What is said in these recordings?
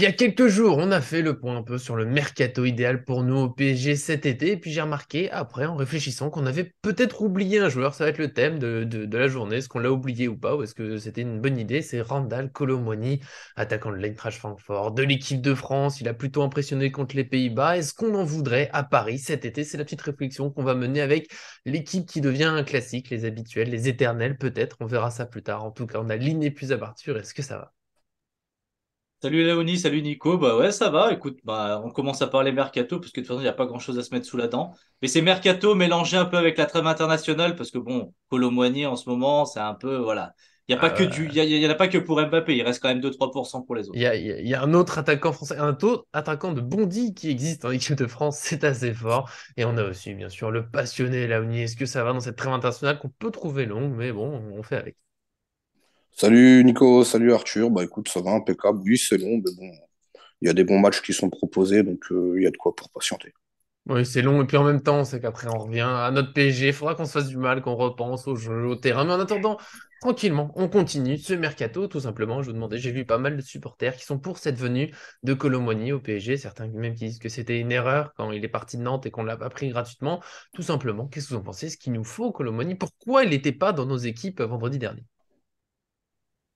Il y a quelques jours, on a fait le point un peu sur le mercato idéal pour nous au PSG cet été, et puis j'ai remarqué, après, en réfléchissant, qu'on avait peut-être oublié un joueur. Ça va être le thème de la journée. Est-ce qu'on l'a oublié ou pas, ou est-ce que c'était une bonne idée? C'est Randal Kolo Muani, attaquant de l'Eintracht Francfort, de l'équipe de France. Il a plutôt impressionné contre les Pays-Bas. Est-ce qu'on en voudrait à Paris cet été? C'est la petite réflexion qu'on va mener avec l'équipe qui devient un classique, les habituels, les éternels peut-être. On verra ça plus tard. En tout cas, on a l'inné plus à partir. Est-ce que ça va? Salut Léonie, salut Nico. Bah ouais, ça va. Écoute, bah on commence à parler mercato parce que de toute façon, il n'y a pas grand-chose à se mettre sous la dent. Mais c'est mercato mélangé un peu avec la trêve internationale parce que bon, Kolo Muani en ce moment, c'est un peu voilà. Il y a pas que du, Ah, il y en a pas que pour Mbappé. Il reste quand même 2-3% pour les Il autres. y a, il y a un autre attaquant français, un autre attaquant de Bondy qui existe en équipe de France, c'est assez fort. Et on a aussi, bien sûr, le passionné Laouni. Est-ce que ça va dans cette trêve internationale qu'on peut trouver longue, mais bon, on fait avec. Salut Nico, salut Arthur. Bah écoute, ça va impeccable. Oui, c'est long, mais bon, il y a des bons matchs qui sont proposés, donc il y a de quoi pour patienter. Oui, c'est long, et puis en même temps, c'est qu'après, on revient à notre PSG. Il faudra qu'on se fasse du mal, qu'on repense au jeu, au terrain. Mais en attendant, tranquillement, on continue ce mercato, tout simplement. Je vous demandais, j'ai vu pas mal de supporters qui sont pour cette venue de Kolo Muani au PSG. Certains même qui disent que c'était une erreur quand il est parti de Nantes et qu'on l'a pas pris gratuitement. Tout simplement, qu'est-ce que vous en pensez? Est-ce qu'il nous faut Kolo Muani? Pourquoi il n'était pas dans nos équipes vendredi dernier?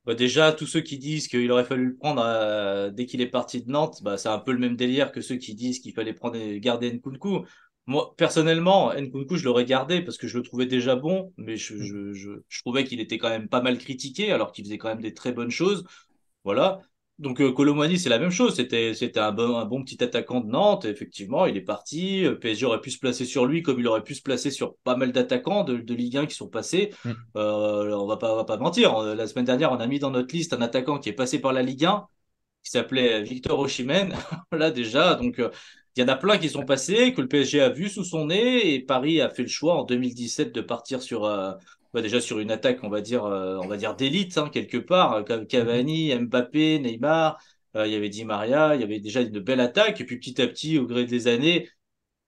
Bah déjà, tous ceux qui disent qu'il aurait fallu le prendre dès qu'il est parti de Nantes, bah c'est un peu le même délire que ceux qui disent qu'il fallait prendre garder Nkunku. Moi, personnellement, Nkunku, je l'aurais gardé parce que je le trouvais déjà bon, mais je trouvais qu'il était quand même pas mal critiqué alors qu'il faisait quand même des très bonnes choses. Voilà. Donc Kolo Muani, c'est la même chose. C'était un bon petit attaquant de Nantes. Effectivement, il est parti. PSG aurait pu se placer sur lui comme il aurait pu se placer sur pas mal d'attaquants de Ligue 1 qui sont passés. Hmm. On va pas mentir. La semaine dernière, on a mis dans notre liste un attaquant qui est passé par la Ligue 1 qui s'appelait Victor Osimhen. Là déjà, donc il y en a plein qui sont passés, que le PSG a vu sous son nez, et Paris a fait le choix en 2017 de partir sur bah, déjà sur une attaque, on va dire d'élite hein, quelque part, Mhm. Cavani, Mbappé, Neymar. Il y avait Di Maria, il y avait déjà une belle attaque, et puis petit à petit, au gré des années,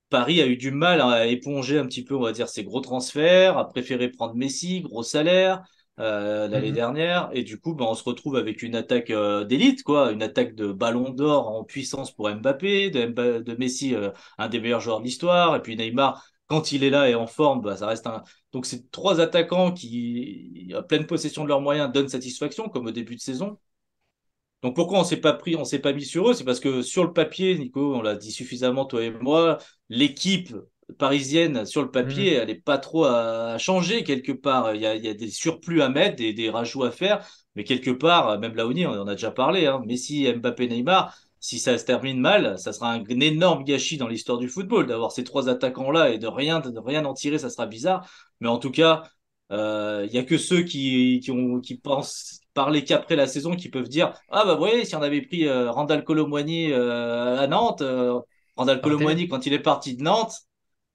Paris a eu du mal à éponger un petit peu, on va dire, ses gros transferts, a préféré prendre Messi, gros salaire, l'année Mhm. dernière, et du coup, ben, on se retrouve avec une attaque d'élite, quoi, une attaque de ballon d'or en puissance pour Mbappé, de Messi, un des meilleurs joueurs de l'histoire, et puis Neymar, quand il est là et en forme, bah, ça reste un. Donc, c'est trois attaquants qui, à pleine possession de leurs moyens, donnent satisfaction, comme au début de saison. Donc pourquoi on s'est pas mis sur eux? C'est parce que sur le papier, Nico, on l'a dit suffisamment, toi et moi, l'équipe parisienne, sur le papier, Mhm. elle n'est pas trop à changer quelque part. Il y a des surplus à mettre, des rajouts à faire, mais quelque part, même Laoni, on en a déjà parlé, hein, Messi, Mbappé, Neymar, si ça se termine mal, ça sera un énorme gâchis dans l'histoire du football d'avoir ces trois attaquants-là et de rien en tirer, ça sera bizarre. Mais en tout cas, il y a que ceux qui pensent parler qu'après la saison qui peuvent dire ah bah vous voyez si on avait pris Randal Kolo Muani à Nantes, Randal Ça aurait Kolo été mieux. Muani quand il est parti de Nantes,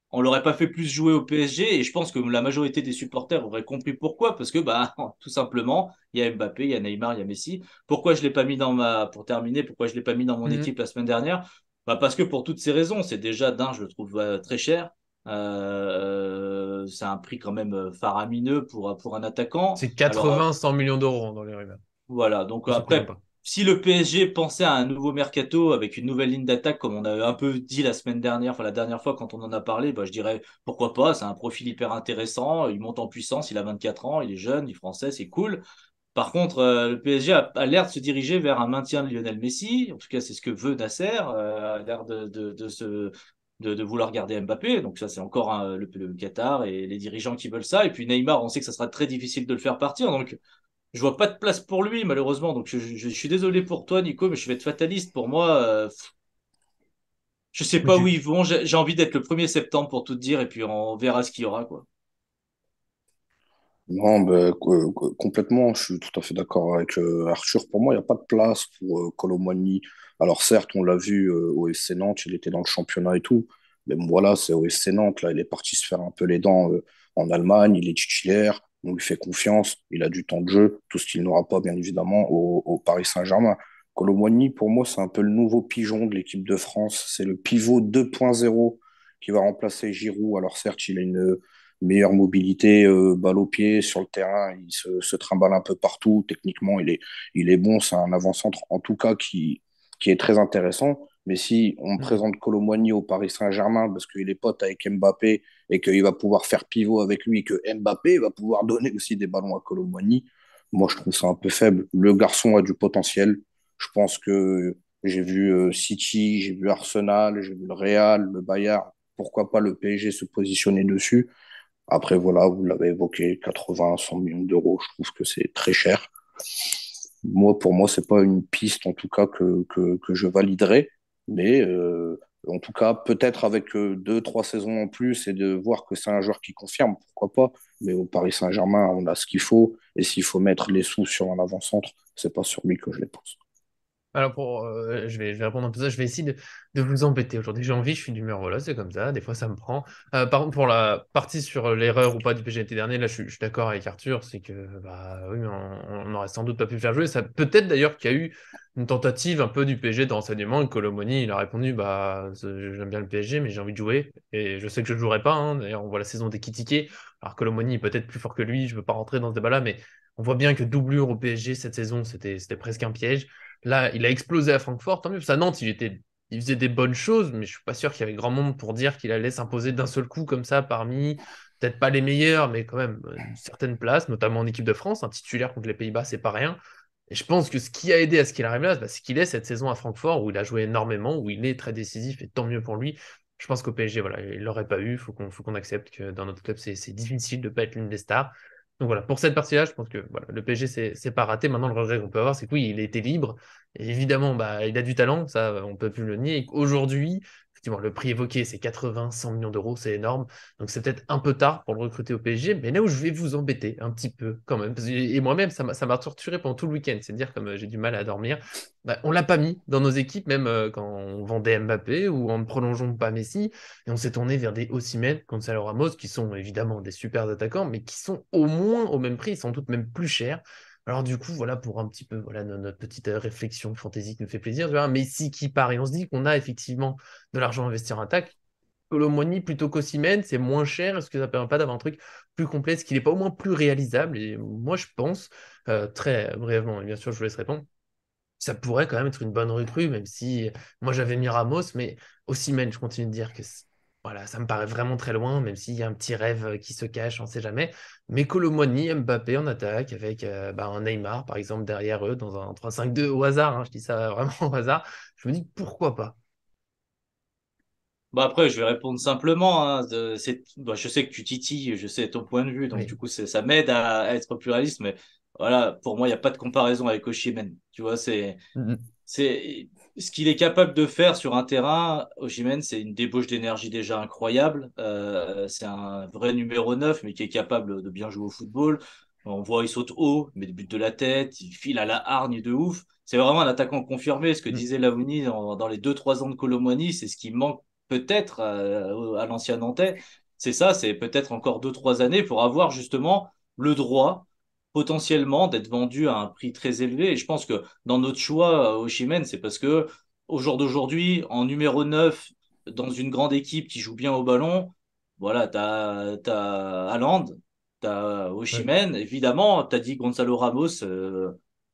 on l'aurait pas fait plus jouer au PSG et je pense que la majorité des supporters auraient compris pourquoi parce que bah tout simplement il y a Mbappé, il y a Neymar, il y a Messi. Pourquoi je l'ai pas mis dans ma pour terminer, pourquoi je l'ai pas mis dans mon Mhm. équipe la semaine dernière? Bah parce que pour toutes ces raisons, c'est déjà d'un je le trouve très cher. C'est un prix quand même faramineux pour un attaquant. C'est Alors 80-100 millions d'euros hein, dans les rumeurs. voilà, donc Je sais plus même après, pas. si le PSG pensait à un nouveau mercato avec une nouvelle ligne d'attaque, comme on a un peu dit la semaine dernière, enfin la dernière fois quand on en a parlé, bah, je dirais pourquoi pas, c'est un profil hyper intéressant, il monte en puissance, il a 24 ans, il est jeune, il est français, c'est cool. Par contre, le PSG a l'air de se diriger vers un maintien de Lionel Messi, en tout cas c'est ce que veut Nasser, a l'air de vouloir garder Mbappé, donc ça c'est encore le Qatar et les dirigeants qui veulent ça, et puis Neymar, on sait que ça sera très difficile de le faire partir, donc je vois pas de place pour lui, malheureusement. Donc, je suis désolé pour toi, Nico, mais je vais être fataliste. Pour moi, je sais Mais pas où tu, ils vont. J'ai envie d'être le 1er septembre pour tout te dire, et puis on verra ce qu'il y aura, quoi. Non, complètement, je suis tout à fait d'accord avec Arthur. Pour moi, il n'y a pas de place pour Kolo Muani. Alors certes, on l'a vu au SC Nantes, il était dans le championnat et tout, mais bon, voilà, c'est au SC Nantes, là, il est parti se faire un peu les dents en Allemagne, il est titulaire, on lui fait confiance, il a du temps de jeu, tout ce qu'il n'aura pas, bien évidemment, au Paris Saint-Germain. Kolo Muani, pour moi, c'est un peu le nouveau pigeon de l'équipe de France, c'est le pivot 2.0 qui va remplacer Giroud. Alors certes, il a une meilleure mobilité, balle au pied sur le terrain, se trimballe un peu partout. Techniquement, il est bon. C'est un avant-centre, en tout cas, qui est très intéressant. Mais si on me Mhm. présente Kolo Muani au Paris Saint-Germain parce qu'il est pote avec Mbappé et qu'il va pouvoir faire pivot avec lui et que Mbappé va pouvoir donner aussi des ballons à Kolo Muani, moi je trouve ça un peu faible. Le garçon a du potentiel. Je pense que j'ai vu City, j'ai vu Arsenal, j'ai vu le Real, le Bayern. Pourquoi pas le PSG se positionner dessus? Après, voilà, vous l'avez évoqué, 80, 100 millions d'euros, je trouve que c'est très cher. Moi, pour moi, c'est pas une piste, en tout cas, que je validerais. Mais en tout cas, peut-être avec deux, trois saisons en plus et de voir que c'est un joueur qui confirme, pourquoi pas. Mais au Paris Saint-Germain, on a ce qu'il faut. Et s'il faut mettre les sous sur un avant-centre, c'est pas sur lui que je les pense. Alors je vais répondre un peu ça, je vais essayer de vous embêter aujourd'hui. J'ai envie, je suis d'humeur, voilà, c'est comme ça, des fois ça me prend. Par contre, pour la partie sur l'erreur ou pas du PSG l'été dernier, là je suis d'accord avec Arthur, c'est que bah oui, mais on n'aurait sans doute pas pu le faire jouer. Ça peut-être d'ailleurs qu'il y a eu une tentative un peu du PSG de renseignement, et Kolo Muani, il a répondu bah j'aime bien le PSG, mais j'ai envie de jouer. Et je sais que je ne jouerai pas, hein. D'ailleurs, on voit la saison des Kitike. Alors Kolo Muani est peut-être plus fort que lui, je ne veux pas rentrer dans ce débat-là, mais on voit bien que doublure au PSG cette saison, c'était presque un piège. Là, il a explosé à Francfort, tant mieux. Parce qu'à Nantes, il faisait des bonnes choses, mais je suis pas sûr qu'il y avait grand monde pour dire qu'il allait s'imposer d'un seul coup comme ça parmi, peut-être pas les meilleurs, mais quand même une certaine place, notamment en équipe de France. Un titulaire contre les Pays-Bas, c'est pas rien. Et je pense que ce qui a aidé à ce qu'il arrive là, bah, c'est qu'il est cette saison à Francfort où il a joué énormément, où il est très décisif, et tant mieux pour lui. Je pense qu'au PSG, voilà, il l'aurait pas eu. Faut qu'on accepte que dans notre club, c'est difficile de pas être l'une des stars. Donc voilà, pour cette partie-là, je pense que voilà, le PSG, c'est pas raté. Maintenant, le regret qu'on peut avoir, c'est que oui, il a été libre. Et évidemment, bah, il a du talent, ça, on peut plus le nier. Et aujourd'hui, effectivement, le prix évoqué, c'est 80, 100 millions d'euros, c'est énorme. Donc c'est peut-être un peu tard pour le recruter au PSG. Mais là où je vais vous embêter un petit peu quand même, et moi-même, ça m'a torturé pendant tout le week-end. C'est à dire comme j'ai du mal à dormir. Bah, on l'a pas mis dans nos équipes, même quand on vendait Mbappé ou en ne prolongeant pas Messi. Et on s'est tourné vers des Osimhen, Gonzalo Ramos, qui sont évidemment des super attaquants, mais qui sont au moins au même prix, sans doute même plus chers. Alors du coup, voilà pour un petit peu voilà notre petite réflexion fantaisie qui nous fait plaisir. Tu vois, Messi qui part et on se dit qu'on a effectivement de l'argent à investir en attaque. Colomoni plutôt qu'Osimhen, c'est moins cher. Est-ce que ça ne permet pas d'avoir un truc plus complet? Est-ce qu'il n'est pas au moins plus réalisable? Et moi, je pense, très brièvement, et bien sûr, je vous laisse répondre, ça pourrait quand même être une bonne recrue, même si moi j'avais mis Ramos, mais Osimhen, je continue de dire que voilà, ça me paraît vraiment très loin, même s'il y a un petit rêve qui se cache, on ne sait jamais. Mais Kolo Muani, Mbappé en attaque, avec bah, un Neymar, par exemple, derrière eux, dans un 3-5-2 au hasard, hein, je dis ça vraiment au hasard, je me dis pourquoi pas. Bah après, je vais répondre simplement. Hein, bah, je sais que tu titilles, je sais ton point de vue, donc Oui. du coup, ça m'aide à être plus réaliste. Mais voilà, pour moi, il n'y a pas de comparaison avec Osimhen. Tu vois, Mhm. c'est ce qu'il est capable de faire sur un terrain. Osimhen, c'est une débauche d'énergie déjà incroyable. C'est un vrai numéro 9, mais qui est capable de bien jouer au football. On voit, il saute haut, il met des buts de la tête, il file à la hargne de ouf. C'est vraiment un attaquant confirmé. Ce que Mhm. disait Laouni dans les 2-3 ans de Kolo Muani, c'est ce qui manque peut-être à l'ancien Nantais. C'est ça, c'est peut-être encore 2-3 années pour avoir justement le droit potentiellement d'être vendu à un prix très élevé. Et je pense que dans notre choix, Osimhen, c'est parce que au jour d'aujourd'hui, en numéro 9 dans une grande équipe qui joue bien au ballon, voilà, t'as Haaland, t'as Ouais. Osimhen, évidemment, t'as dit Gonzalo Ramos,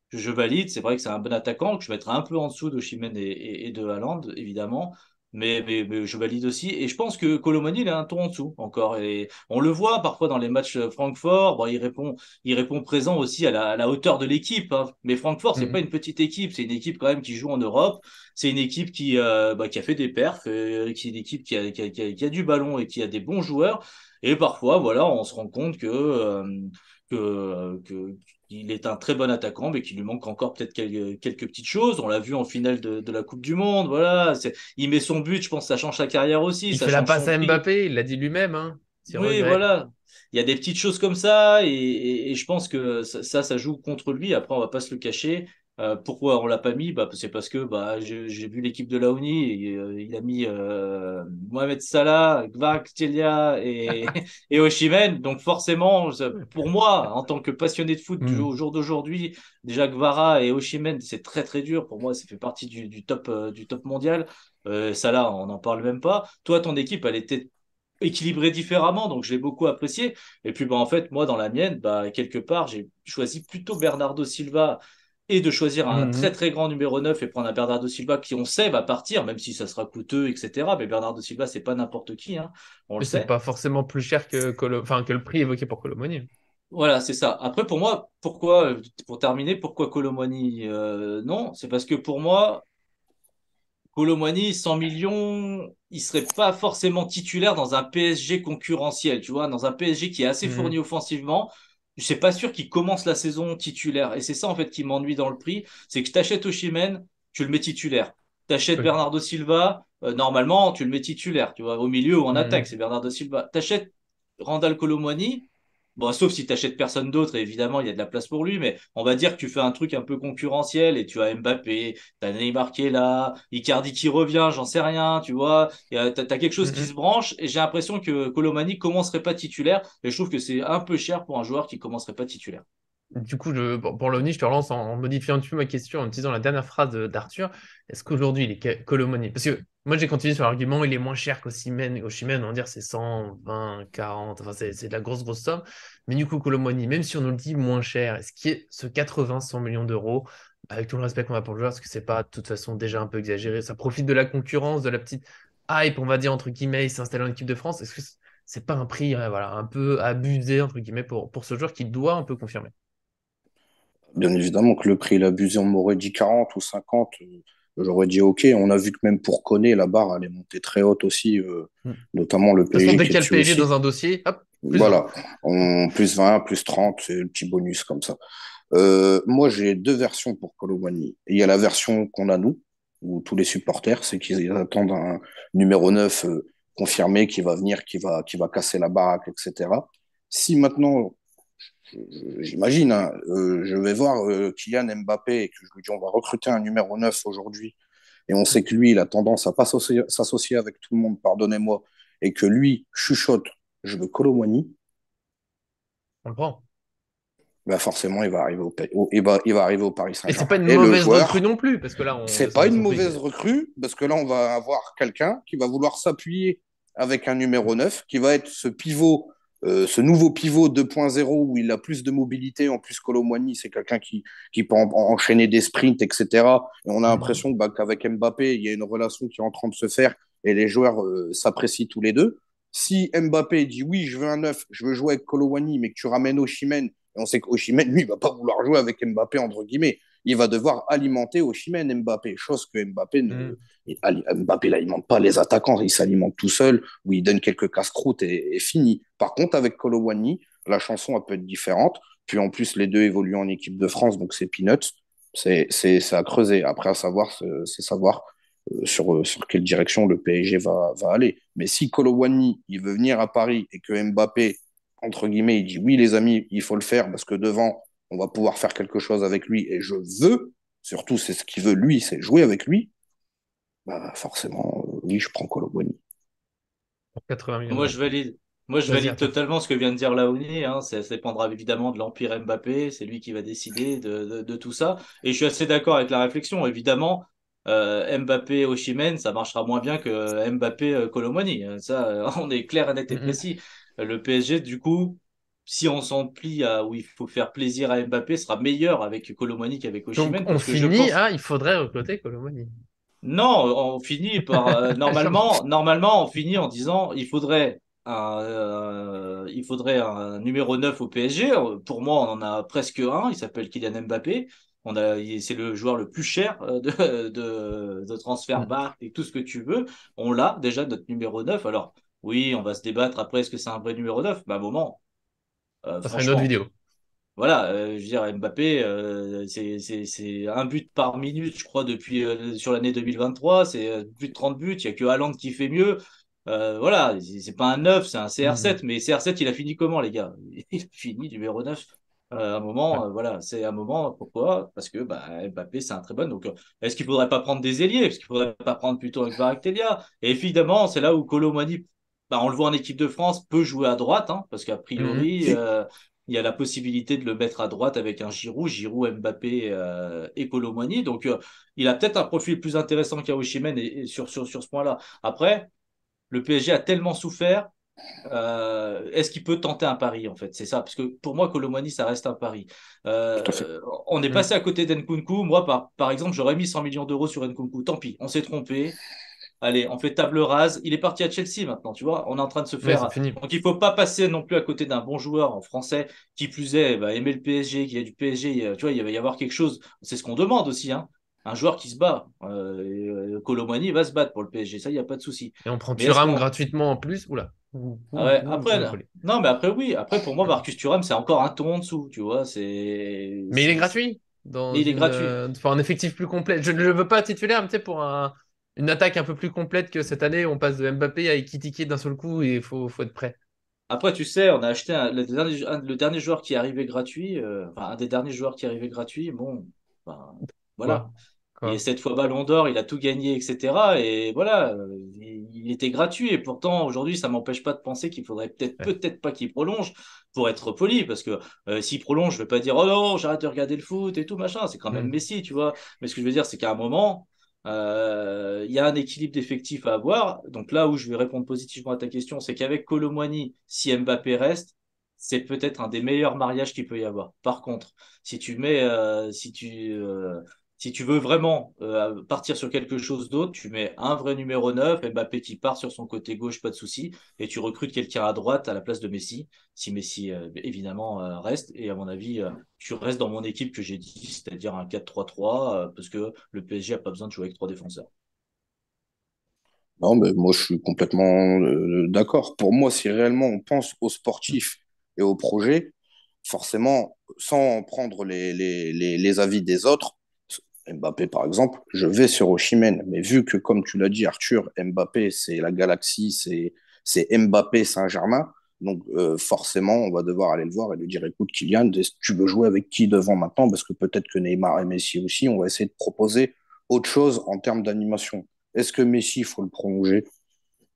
je valide, c'est vrai que c'est un bon attaquant, que je mettrais un peu en dessous d'Osimhen et de Haaland, évidemment. Mais je valide aussi. Et je pense que Colomani, il a un ton en dessous encore. Et on le voit parfois dans les matchs Francfort. Bon, il répond présent aussi à la hauteur de l'équipe. Hein. Mais Francfort, c'est pas Mhm. une petite équipe. C'est une équipe quand même qui joue en Europe. C'est une équipe qui a fait des perfs. Qui est une équipe qui a du ballon et qui a des bons joueurs. Et parfois, voilà, on se rend compte qu'il est un très bon attaquant, mais qu'il lui manque encore peut-être quelques petites choses. On l'a vu en finale de la Coupe du Monde. Voilà, il met son but. Je pense que ça change sa carrière aussi. Il Ça fait la change passe son à prix. Mbappé, il l'a dit lui-même, hein, ses Oui, regrets. voilà. Il y a des petites choses comme ça et je pense que ça joue contre lui. Après, on va pas se le cacher. Pourquoi on l'a pas mis? Bah, c'est parce que bah, j'ai vu l'équipe de Laoni et il a mis Mohamed Salah, Kvaratskhelia et Osimhen. Donc forcément, pour moi, en tant que passionné de foot Mhm. au jour d'aujourd'hui, déjà Kvara et Osimhen, c'est très très dur. Pour moi, ça fait partie du top mondial. Salah, on n'en parle même pas. Toi, ton équipe, elle était équilibré différemment, donc je l'ai beaucoup apprécié. Et puis, bah, en fait, moi, dans la mienne, bah, quelque part, j'ai choisi plutôt Bernardo Silva et de choisir un très Mhm. très grand numéro 9 et prendre un Bernardo Silva qui on sait va partir, même si ça sera coûteux, etc. Mais Bernardo Silva, c'est pas n'importe qui, hein, on le Mais c'est sait. pas forcément plus cher enfin, que le prix évoqué pour Colomoni. Voilà, c'est ça. Après, pour moi, pourquoi, pour terminer, pourquoi Colomani non, c'est parce que pour moi, Colomani, 100 millions, il serait pas forcément titulaire dans un PSG concurrentiel, tu vois, dans un PSG qui est assez fourni Mhm. offensivement. Je suis pas sûr qu'il commence la saison titulaire. Et c'est ça, en fait, qui m'ennuie dans le prix. C'est que tu achètes Osimhen, tu le mets titulaire. Tu achètes Oui. Bernardo Silva, normalement, tu le mets titulaire, tu vois, au milieu ou en attaque, c'est Mhm. Bernardo Silva. Tu achètes Randall Colomwani, bon, sauf si tu achètes personne d'autre, et évidemment, il y a de la place pour lui, mais on va dire que tu fais un truc un peu concurrentiel et tu as Mbappé, t'as Neymar qui est là, Icardi qui revient, j'en sais rien, tu vois. T'as quelque chose qui se Mhm. branche et j'ai l'impression que Colomani commencerait pas titulaire et je trouve que c'est un peu cher pour un joueur qui commencerait pas titulaire. Du coup, pour l'ONI, je te relance en modifiant un petit peu ma question, en utilisant la dernière phrase d'Arthur. Est-ce qu'aujourd'hui, il est Colomoni? Parce que moi, j'ai continué sur l'argument, il est moins cher qu'Osimhen. Osimhen, on va dire, c'est 120, 40, enfin, c'est de la grosse, grosse somme. Mais du coup, Colomoni, même si on nous le dit moins cher, est-ce qu'il est ce 80, 100 millions d'euros, avec tout le respect qu'on a pour le joueur, parce que c'est pas de toute façon déjà un peu exagéré, ça profite de la concurrence, de la petite hype, on va dire, entre guillemets, il s'installe en équipe de France. Est-ce que c'est pas un prix, voilà, un peu abusé, entre guillemets, pour ce joueur qui doit un peu confirmer? Bien évidemment que le prix est abusé, on m'aurait dit 40 ou 50, j'aurais dit OK. On a vu que même pour Koné, la barre, elle est montée très haute aussi, De notamment le toute façon, PSG dès qui qu'il est y a le dessus PSG dans aussi. un dossier, hop, plus 20. Voilà, plus 20, plus 30, c'est le petit bonus comme ça. Moi, j'ai deux versions pour Colomani. Il y a la version qu'on a nous, où tous les supporters, c'est qu'ils attendent un numéro 9 confirmé qui va venir, qui va casser la baraque, etc. Si maintenant, j'imagine, hein, je vais voir Kylian Mbappé et que je lui dis on va recruter un numéro 9 aujourd'hui, et on sait que lui, il a tendance à pas s'associer avec tout le monde, pardonnez-moi, et que lui chuchote, je veux Colomani, On le prend. ben forcément, il va arriver au Paris Et c'est Saint-Germain. pas une Et le mauvaise recrue joueur, non plus, parce que là, on c'est descend pas de une son prix. mauvaise recrue, parce que là, on va avoir quelqu'un qui va vouloir s'appuyer avec un numéro 9, qui va être ce pivot, ce nouveau pivot 2.0 où il a plus de mobilité. En plus, Colomwani, c'est quelqu'un qui peut enchaîner des sprints, etc. Et on a Mhm. l'impression bah, qu'avec Mbappé, il y a une relation qui est en train de se faire et les joueurs s'apprécient tous les deux. Si Mbappé dit oui, je veux un 9, je veux jouer avec Colomwani, mais que tu ramènes Osimhen, et on sait qu'Osimhen, lui, il va pas vouloir jouer avec Mbappé, entre guillemets, il va devoir alimenter Osimhen Mbappé, chose que Mhm. Mbappé n'alimente pas les attaquants, il s'alimente tout seul, où il donne quelques casse-croûtes et fini. Par contre, avec Colowani, la chanson elle peut être différente. Puis en plus, les deux évoluent en équipe de France, donc c'est peanuts. C'est à creuser. Après, à savoir, c'est savoir sur quelle direction le PSG va aller. Mais si Colowani, il veut venir à Paris et que Mbappé, entre guillemets, il dit oui, les amis, il faut le faire parce que devant, on va pouvoir faire quelque chose avec lui et je veux, surtout c'est ce qu'il veut lui, c'est jouer avec lui, bah forcément, oui, je prends Colomboigny. Pour 80 millions Moi, d'euros. je valide. Moi, je Vas-y, valide Arthur. totalement ce que vient de dire Laouni. Hein. Ça dépendra évidemment de l'empire Mbappé. C'est lui qui va décider de tout ça. Et je suis assez d'accord avec la réflexion. Évidemment, Mbappé Osimhen, ça marchera moins bien que Mbappé Colomwani. Ça, on est clair, net et Mhm. précis. Le PSG, du coup, si on s'en plie à où il faut faire plaisir à Mbappé, sera meilleur avec Colomwani qu'avec Donc, Osimhen on parce que je finit pense. à il faudrait recruter Colomani. Non, on finit par normalement on finit en disant il faudrait un numéro 9 au PSG. Pour moi, on en a presque un, il s'appelle Kylian Mbappé. C'est le joueur le plus cher de Mhm. Transfermarkt et tout ce que tu veux. On l'a déjà notre numéro 9. Alors oui, on va se débattre après est-ce que c'est un vrai numéro 9? Bah moment, Ça sera une autre franchement. vidéo. Voilà, je veux dire, Mbappé, c'est un but par minute, je crois, depuis sur l'année 2023. C'est plus de 30 buts. Il y a que Haaland qui fait mieux. Voilà, c'est pas un 9, c'est un Mhm. CR7. Mais CR7, il a fini comment, les gars? Il a fini numéro 9. À un Ouais. moment, voilà, c'est un moment. Pourquoi? Parce que bah, Mbappé, c'est un très bon. Donc, est-ce qu'il faudrait pas prendre des ailiers? Est-ce qu'il faudrait pas prendre plutôt un Kvaratskhelia? Et évidemment, c'est là où Kolo Muani, bah, on le voit en équipe de France, peut jouer à droite, hein, parce qu'a Mhm. priori. Il y a la possibilité de le mettre à droite avec un Giroud, Mbappé et Kolo Muani. Donc, il a peut-être un profil plus intéressant qu'Aosimhen et sur ce point-là. Après, le PSG a tellement souffert Est-ce qu'il peut tenter un pari en fait? C'est ça, parce que pour moi, Kolo Muani, ça reste un pari. Tout à fait. On est Hmm. passé à côté d'Nkunku. Moi, par exemple, j'aurais mis 100 millions d'euros sur Nkunku. Tant pis, on s'est trompé. Allez, on fait table rase. Il est parti à Chelsea maintenant, tu vois. On est en train de se Ouais, c'est faire. fini. Donc, il faut pas passer non plus à côté d'un bon joueur en français qui plus est, bah, aimer le PSG, qui a du PSG. Tu vois, il va y avoir quelque chose. C'est ce qu'on demande aussi, hein. Un joueur qui se bat. Kolo Muani va se battre pour le PSG, ça, il n'y a pas de souci. Et on prend Mais est-ce Thuram qu'on. gratuitement en plus. Oula. Ah ouais, Vous après, me collez. non, mais après, oui. Après, pour moi, Marcus Thuram, c'est encore un ton en dessous, tu vois. Mais il est gratuit dans Mais il est gratuit. pour un effectif plus complet. Je ne le veux pas titulaire, mais tu sais, pour une attaque un peu plus complète que cette année, on passe de Mbappé à Ekitike d'un seul coup et faut être prêt. Après, tu sais, on a acheté le dernier joueur qui est arrivé gratuit, enfin, un des derniers joueurs qui est arrivé gratuit. Bon, enfin, Quoi? voilà. Il est Quoi? 7 fois Ballon d'Or, il a tout gagné, etc. Et voilà, il était gratuit. Et pourtant, aujourd'hui, ça m'empêche pas de penser qu'il faudrait Ouais. peut-être pas qu'il prolonge pour être poli. Parce que s'il prolonge, je vais pas dire, oh non, j'arrête de regarder le foot et tout, machin. C'est quand même Hmm. Messi, tu vois. Mais ce que je veux dire, c'est qu'à un moment, il y a un équilibre d'effectifs à avoir. Donc là où je vais répondre positivement à ta question, c'est qu'avec Kolo Muani, si Mbappé reste, c'est peut-être un des meilleurs mariages qu'il peut y avoir. Par contre, si tu mets, si tu veux vraiment partir sur quelque chose d'autre, tu mets un vrai numéro 9, Mbappé qui part sur son côté gauche, pas de souci, et tu recrutes quelqu'un à droite à la place de Messi, si Messi évidemment reste. Et à mon avis, tu restes dans mon équipe que j'ai dit, c'est-à-dire un 4-3-3, parce que le PSG a pas besoin de jouer avec trois défenseurs. Non, mais moi, je suis complètement d'accord. Pour moi, si réellement on pense aux sportifs et aux projets, forcément, sans prendre les avis des autres, Mbappé, par exemple, je vais sur Osimhen. Mais vu que, comme tu l'as dit, Arthur, Mbappé, c'est la galaxie, c'est Mbappé Saint-Germain. Donc, forcément, on va devoir aller le voir et lui dire, écoute, Kylian, tu veux jouer avec qui devant maintenant? Parce que peut-être que Neymar et Messi aussi, on va essayer de proposer autre chose en termes d'animation. Est-ce que Messi, il faut le prolonger?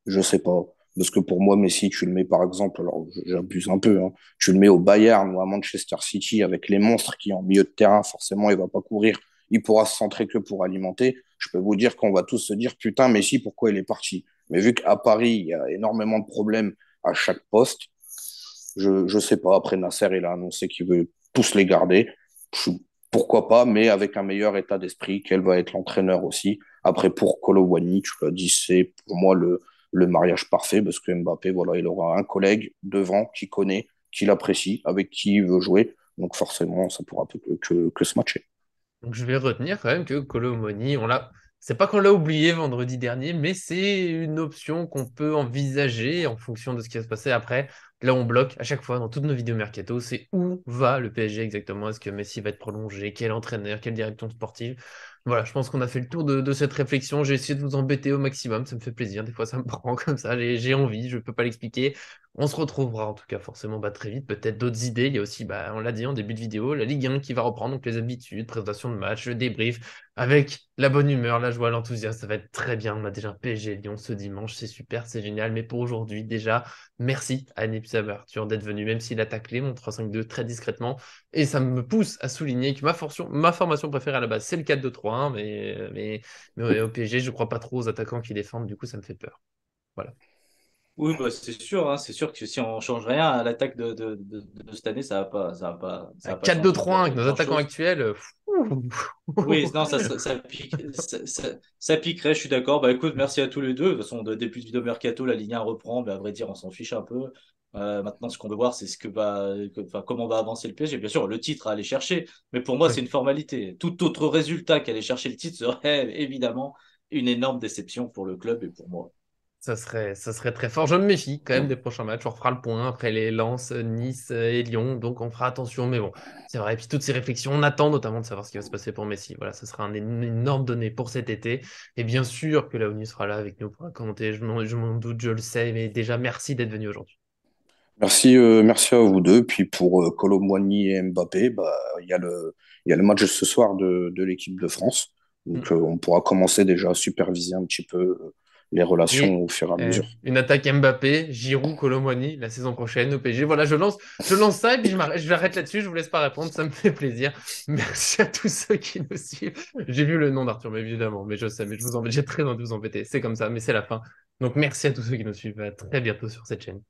Je sais pas. Parce que pour moi, Messi, tu le mets par exemple, alors j'abuse un peu, hein, tu le mets au Bayern ou à Manchester City avec les monstres qui sont en milieu de terrain, forcément, il va pas courir, il pourra se centrer que pour alimenter. Je peux vous dire qu'on va tous se dire, putain, Messi, pourquoi il est parti? Mais vu qu'à Paris, il y a énormément de problèmes à chaque poste, je sais pas. Après, Nasser, il a annoncé qu'il veut tous les garder. Je- Pourquoi pas, mais avec un meilleur état d'esprit, quel va être l'entraîneur aussi. Après, pour Kolo Muani, tu l'as dit, c'est pour moi le mariage parfait parce que Mbappé, voilà, il aura un collègue devant qui connaît, qui l'apprécie, avec qui il veut jouer. Donc forcément, ça pourra que se matcher. Donc je vais retenir quand même que Kolo Muani, c'est pas qu'on l'a oublié vendredi dernier, mais c'est une option qu'on peut envisager en fonction de ce qui va se passer après. Là, on bloque à chaque fois dans toutes nos vidéos mercato, c'est où va le PSG exactement? Est-ce que Messi va être prolongé? Quel entraîneur? Quelle direction sportive? Voilà, je pense qu'on a fait le tour de cette réflexion. J'ai essayé de vous embêter au maximum, ça me fait plaisir. Des fois, ça me prend comme ça, j'ai envie, je peux pas l'expliquer. On se retrouvera en tout cas forcément très vite. Peut-être d'autres idées. Il y a aussi, on l'a dit en début de vidéo, la Ligue 1 qui va reprendre, donc les habitudes, présentation de match, le débrief, avec la bonne humeur, la joie, l'enthousiasme. Ça va être très bien. On a déjà un PSG Lyon ce dimanche, c'est super, c'est génial. Mais pour aujourd'hui, déjà, merci à Nipsam Arthur d'être venu, même s'il a taclé mon 3-5-2 très discrètement. Et ça me pousse à souligner que ma formation préférée à la base, c'est le 4-2-3-1, mais ouais, au PSG, je crois pas trop aux attaquants qui défendent, du coup, ça me fait peur. Voilà. Oui, bah, c'est sûr, hein, c'est sûr que si on change rien à l'attaque de cette année, ça À va pas changer 4-2-3-1 avec nos attaquants grand-chose. actuels, Oui, non, ça pique, ça piquerait, je suis d'accord. Bah écoute, merci à tous les deux. De toute façon, début de vidéo mercato, la Ligue 1 reprend, mais à vrai dire, on s'en fiche un peu. Maintenant, ce qu'on veut voir, c'est enfin, comment va avancer le PSG. Bien sûr, le titre à aller chercher, mais pour moi, c'est Oui. une formalité. Tout autre résultat qu'aller chercher le titre serait évidemment une énorme déception pour le club et pour moi. Ça serait très fort. Je me méfie quand même des prochains matchs. On refera le point après les Lens, Nice et Lyon. Donc on fera attention. Mais bon, c'est vrai. Et puis toutes ces réflexions, on attend notamment de savoir ce qui va se passer pour Messi. Voilà, ça sera une énorme donnée pour cet été. Et bien sûr que la ONU sera là avec nous pour la commenter. Je m'en doute, je le sais. Mais déjà, merci d'être venu aujourd'hui. Merci à vous deux. Puis pour Kolo Muani et Mbappé, bah, il y a le match ce soir de l'équipe de France. Donc on pourra commencer déjà à superviser un petit peu les relations Et au fur et à mesure. une attaque Mbappé, Giroud, Kolo Muani la saison prochaine au PSG. Voilà, je lance ça et puis je m'arrête là-dessus. Je vous laisse pas répondre, ça me fait plaisir. Merci à tous ceux qui nous suivent. J'ai vu le nom d'Arthur, mais évidemment, mais je sais, mais je vous embête, j'ai très envie de vous embêter. C'est comme ça, mais c'est la fin. Donc merci à tous ceux qui nous suivent. À très bientôt sur cette chaîne.